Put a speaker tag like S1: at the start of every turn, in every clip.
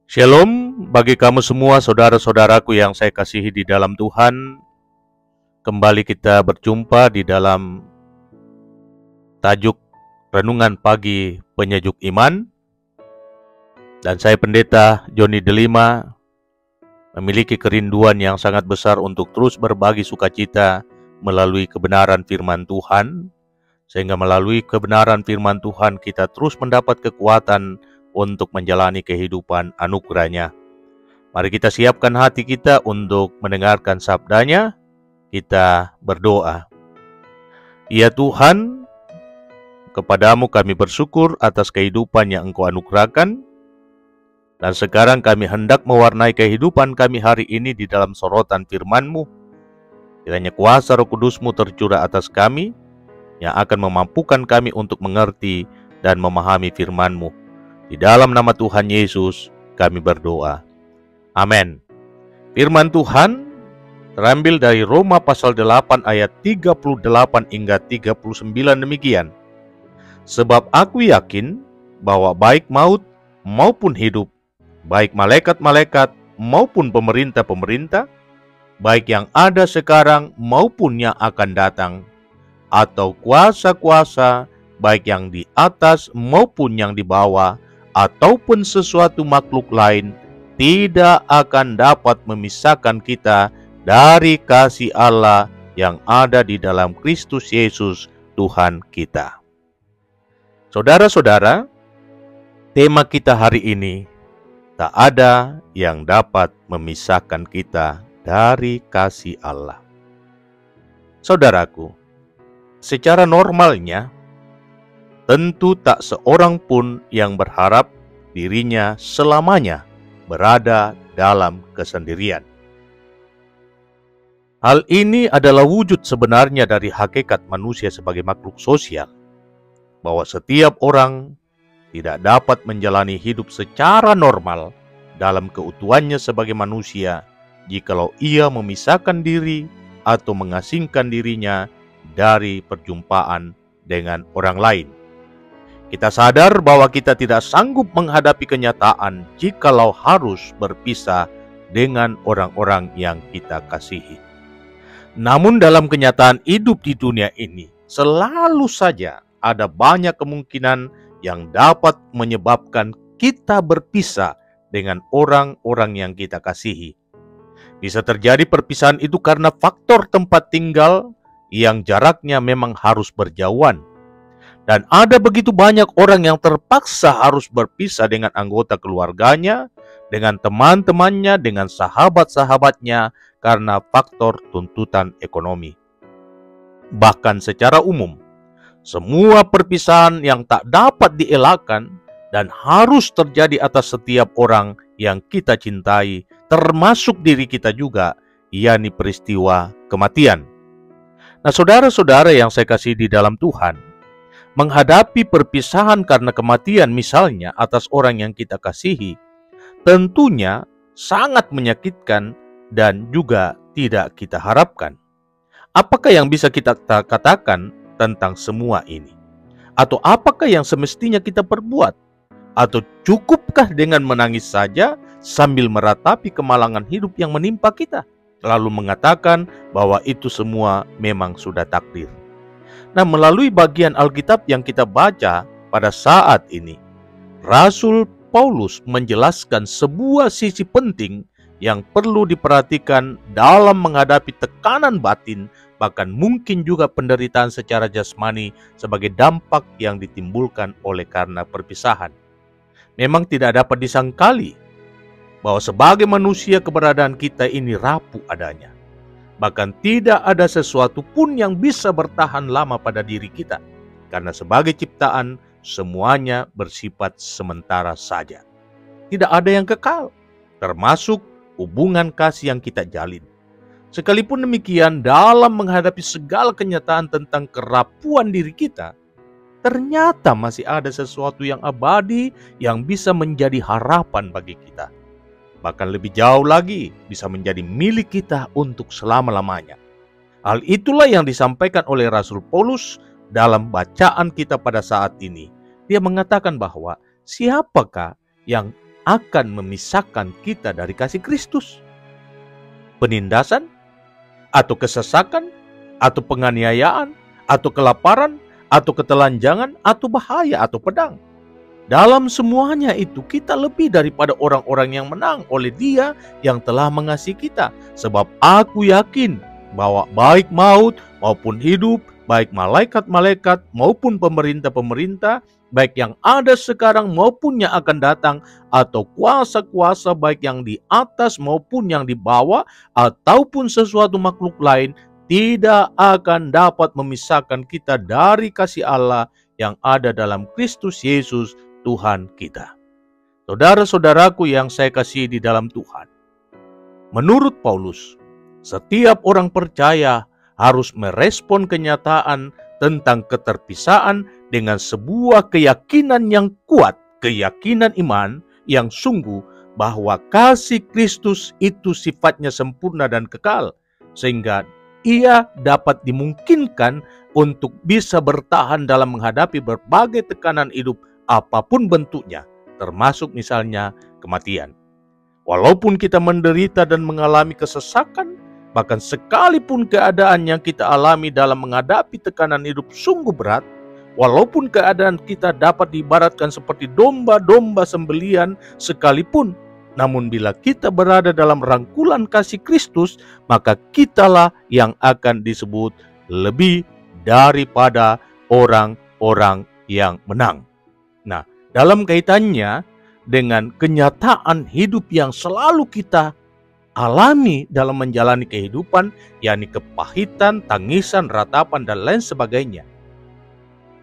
S1: Shalom bagi kamu semua saudara-saudaraku yang saya kasihi di dalam Tuhan. Kembali kita berjumpa di dalam tajuk Renungan Pagi Penyejuk Iman. Dan saya Pendeta Joni Delima memiliki kerinduan yang sangat besar untuk terus berbagi sukacita melalui kebenaran firman Tuhan. Sehingga melalui kebenaran firman Tuhan kita terus mendapat kekuatan untuk menjalani kehidupan anugerah-Nya. Mari kita siapkan hati kita untuk mendengarkan sabda-Nya. Kita berdoa. Ya Tuhan, kepadamu kami bersyukur atas kehidupan yang Engkau anugerahkan. Dan sekarang kami hendak mewarnai kehidupan kami hari ini di dalam sorotan firman-Mu. Kiranya kuasa Roh Kudus-Mu tercurah atas kami, yang akan memampukan kami untuk mengerti dan memahami firman-Mu. Di dalam nama Tuhan Yesus kami berdoa. Amin. Firman Tuhan terambil dari Roma pasal 8 ayat 38 hingga 39 demikian. Sebab aku yakin bahwa baik maut maupun hidup, baik malaikat-malaikat maupun pemerintah-pemerintah, baik yang ada sekarang maupun yang akan datang, atau kuasa-kuasa, baik yang di atas maupun yang di bawah, ataupun sesuatu makhluk lain, tidak akan dapat memisahkan kita dari kasih Allah yang ada di dalam Kristus Yesus Tuhan kita. Saudara-saudara, tema kita hari ini, tak ada yang dapat memisahkan kita dari kasih Allah. Saudaraku, secara normalnya, tentu tak seorang pun yang berharap dirinya selamanya berada dalam kesendirian. Hal ini adalah wujud sebenarnya dari hakikat manusia sebagai makhluk sosial, bahwa setiap orang tidak dapat menjalani hidup secara normal dalam keutuhannya sebagai manusia jikalau ia memisahkan diri atau mengasingkan dirinya dari perjumpaan dengan orang lain. Kita sadar bahwa kita tidak sanggup menghadapi kenyataan jikalau harus berpisah dengan orang-orang yang kita kasihi. Namun dalam kenyataan hidup di dunia ini, selalu saja ada banyak kemungkinan yang dapat menyebabkan kita berpisah dengan orang-orang yang kita kasihi. Bisa terjadi perpisahan itu karena faktor tempat tinggal yang jaraknya memang harus berjauhan. Dan ada begitu banyak orang yang terpaksa harus berpisah dengan anggota keluarganya, dengan teman-temannya, dengan sahabat-sahabatnya karena faktor tuntutan ekonomi. Bahkan secara umum, semua perpisahan yang tak dapat dielakkan dan harus terjadi atas setiap orang yang kita cintai, termasuk diri kita juga, yakni peristiwa kematian. Nah, saudara-saudara yang saya kasih di dalam Tuhan, menghadapi perpisahan karena kematian misalnya atas orang yang kita kasihi, tentunya sangat menyakitkan dan juga tidak kita harapkan. Apakah yang bisa kita katakan tentang semua ini? Atau apakah yang semestinya kita perbuat? Atau cukupkah dengan menangis saja sambil meratapi kemalangan hidup yang menimpa kita, lalu mengatakan bahwa itu semua memang sudah takdir? Nah, melalui bagian Alkitab yang kita baca pada saat ini, Rasul Paulus menjelaskan sebuah sisi penting yang perlu diperhatikan dalam menghadapi tekanan batin, bahkan mungkin juga penderitaan secara jasmani sebagai dampak yang ditimbulkan oleh karena perpisahan. Memang tidak dapat disangkali bahwa sebagai manusia keberadaan kita ini rapuh adanya. Bahkan tidak ada sesuatu pun yang bisa bertahan lama pada diri kita. Karena sebagai ciptaan, semuanya bersifat sementara saja. Tidak ada yang kekal, termasuk hubungan kasih yang kita jalin. Sekalipun demikian, dalam menghadapi segala kenyataan tentang kerapuhan diri kita, ternyata masih ada sesuatu yang abadi yang bisa menjadi harapan bagi kita. Bahkan lebih jauh lagi, bisa menjadi milik kita untuk selama-lamanya. Hal itulah yang disampaikan oleh Rasul Paulus dalam bacaan kita pada saat ini. Dia mengatakan bahwa siapakah yang akan memisahkan kita dari kasih Kristus? Penindasan, atau kesesakan, atau penganiayaan, atau kelaparan, atau ketelanjangan, atau bahaya, atau pedang. Dalam semuanya itu kita lebih daripada orang-orang yang menang oleh Dia yang telah mengasihi kita. Sebab aku yakin bahwa baik maut maupun hidup, baik malaikat-malaikat maupun pemerintah-pemerintah, baik yang ada sekarang maupun yang akan datang, atau kuasa-kuasa baik yang di atas maupun yang di bawah, ataupun sesuatu makhluk lain, tidak akan dapat memisahkan kita dari kasih Allah yang ada dalam Kristus Yesus Tuhan kita. Saudara-saudaraku yang saya kasihi di dalam Tuhan, menurut Paulus, setiap orang percaya harus merespon kenyataan tentang keterpisaan dengan sebuah keyakinan yang kuat, keyakinan iman yang sungguh bahwa kasih Kristus itu sifatnya sempurna dan kekal, sehingga ia dapat dimungkinkan untuk bisa bertahan dalam menghadapi berbagai tekanan hidup apapun bentuknya, termasuk misalnya kematian. Walaupun kita menderita dan mengalami kesesakan, bahkan sekalipun keadaan yang kita alami dalam menghadapi tekanan hidup sungguh berat, walaupun keadaan kita dapat diibaratkan seperti domba-domba sembelian sekalipun, namun bila kita berada dalam rangkulan kasih Kristus, maka kitalah yang akan disebut lebih daripada orang-orang yang menang. Nah, dalam kaitannya dengan kenyataan hidup yang selalu kita alami dalam menjalani kehidupan, yakni kepahitan, tangisan, ratapan, dan lain sebagainya,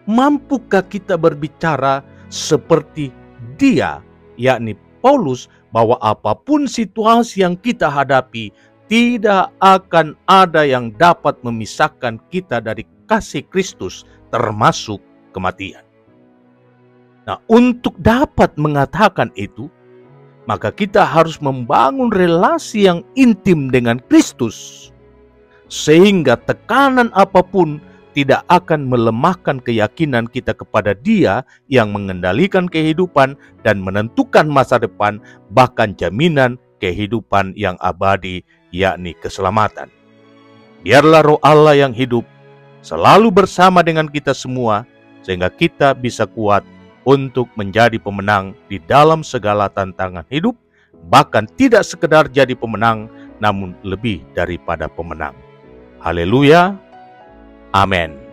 S1: mampukah kita berbicara seperti dia, yakni Paulus, bahwa apapun situasi yang kita hadapi, tidak akan ada yang dapat memisahkan kita dari kasih Kristus, termasuk kematian. Nah, untuk dapat mengatakan itu, maka kita harus membangun relasi yang intim dengan Kristus, sehingga tekanan apapun tidak akan melemahkan keyakinan kita kepada Dia yang mengendalikan kehidupan dan menentukan masa depan, bahkan jaminan kehidupan yang abadi, yakni keselamatan. Biarlah Roh Allah yang hidup selalu bersama dengan kita semua, sehingga kita bisa kuat untuk menjadi pemenang di dalam segala tantangan hidup, bahkan tidak sekedar jadi pemenang, namun lebih daripada pemenang. Haleluya, amin.